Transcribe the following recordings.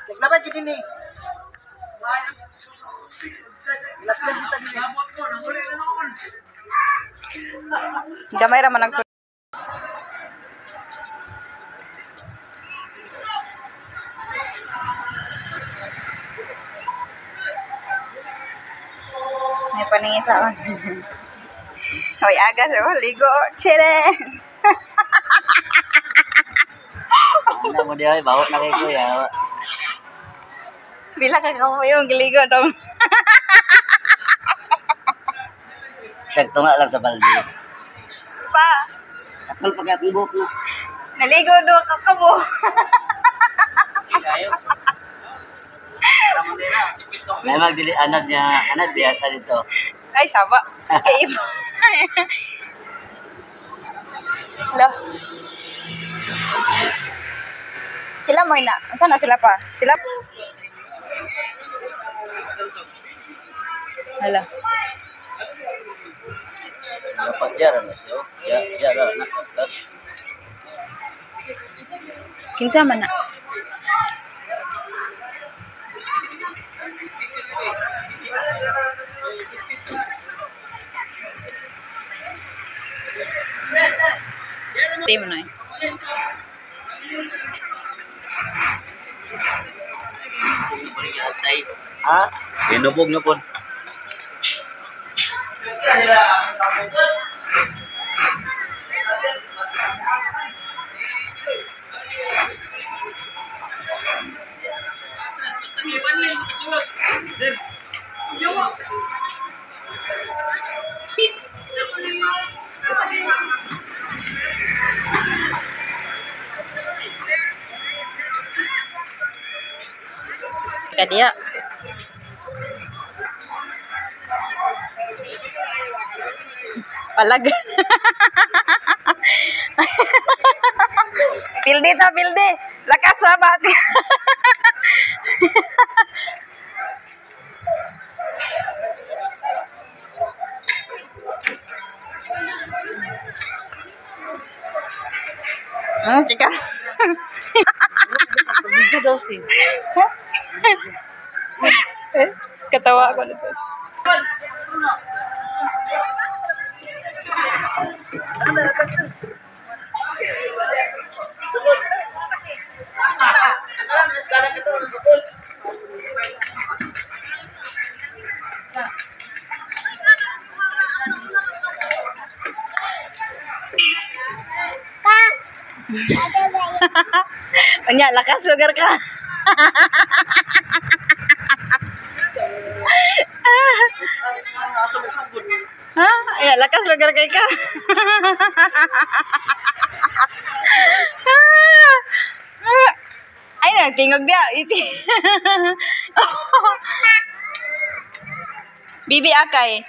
Naglaban dyan din eh. Gamay ra man nagsulod. May paningisa man. Hoy, aga sa ligo. Chire. Ano mo diya, bawa na kay kuya. Bila ka mo yung giligo dong. Sakto nga lang sa balde. Pa, Akal pag ating buhok mo. naligo do ka kamo. May magdili anad niya, anad biyata dito. Ay, saba. Kaib. Hello. Sila mo ina. Saan na sila pa? Sila. Hala. Dapat jara na siya. Jara na pastor. Kinsa man na? Tim na. Ha? Binubog na po. Kadia. Palag. Pilde ta, pilde. Lakas sabat. Cika. Dito daw si. Ketawa ako nito. Anya, lakas lugar ka. Ha? Ay, lakas lugar kay ka. Ay, nagtingog dia. Bibi akay.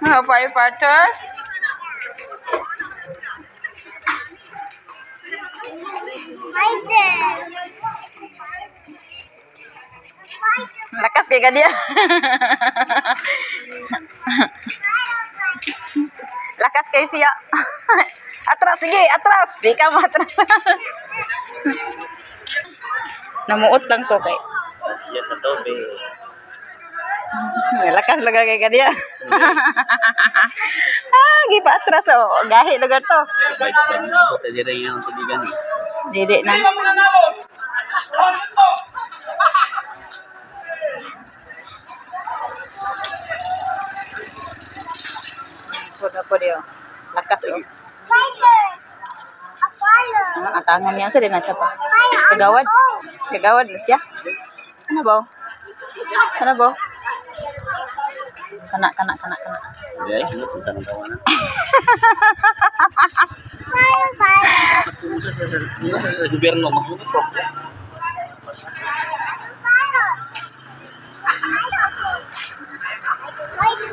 Firefighter. Lakas kay ka dia. Lakas kay siya. Atras, sige, atras. Di ka matras. Namuot lang ko kay. Siya sa tobe. Lakas lugar kay ka dia. Gipa atras oh. Gahi lugar to. Baik kan ako sa dire yung tubigan. Dede na. Ako dia. Lakas oh. Ang tangan niya sa din na siya pa. Kagawad. Kagawad na siya. Ano ba? Ano ba? Kana. Guys, ano punta ng tawanan? Sa gobyerno mahulog po.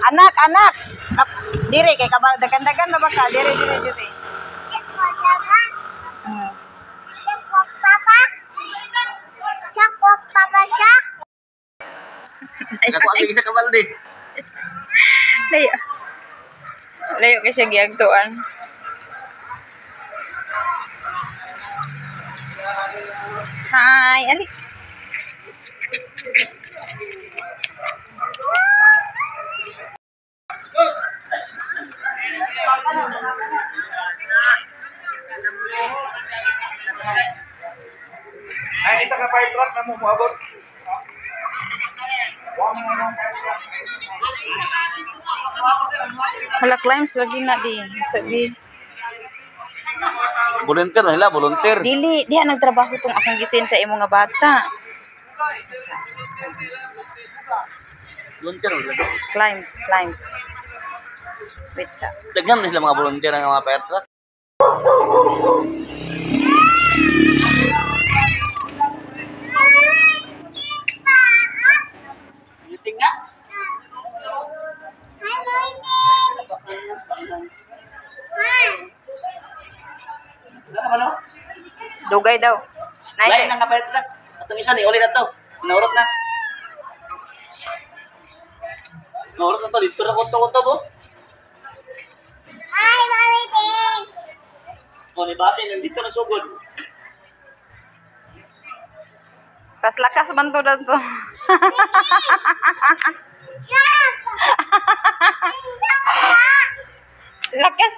Anak. Dire kay kabal dagan-dagan na ba ka? Dire. Cakwak papa siya. Ako ang isa kabalde. Layo kay siya giagtuan. Hi, ali. Ay, isa ka fire truck na mo moabot. Hala, climbs lagi na di. Sabi. Volunteer na nila, volunteer. Dili, diha nagtrabaho tong akong gisin sa imo nga bata. Volunteer na nila. Climbs. Wait sa. Daghan na sila mga volunteer ng mga fire truck. Meeting nga. Dugay daw. Lain Nice. ng fire truck. Atong isa ni uli na to. Naurot na. Naurot na to. Dito na kunto-kunto po. O, ni bate, nandito na sugod. Sas lakas man to daw to. Lakas.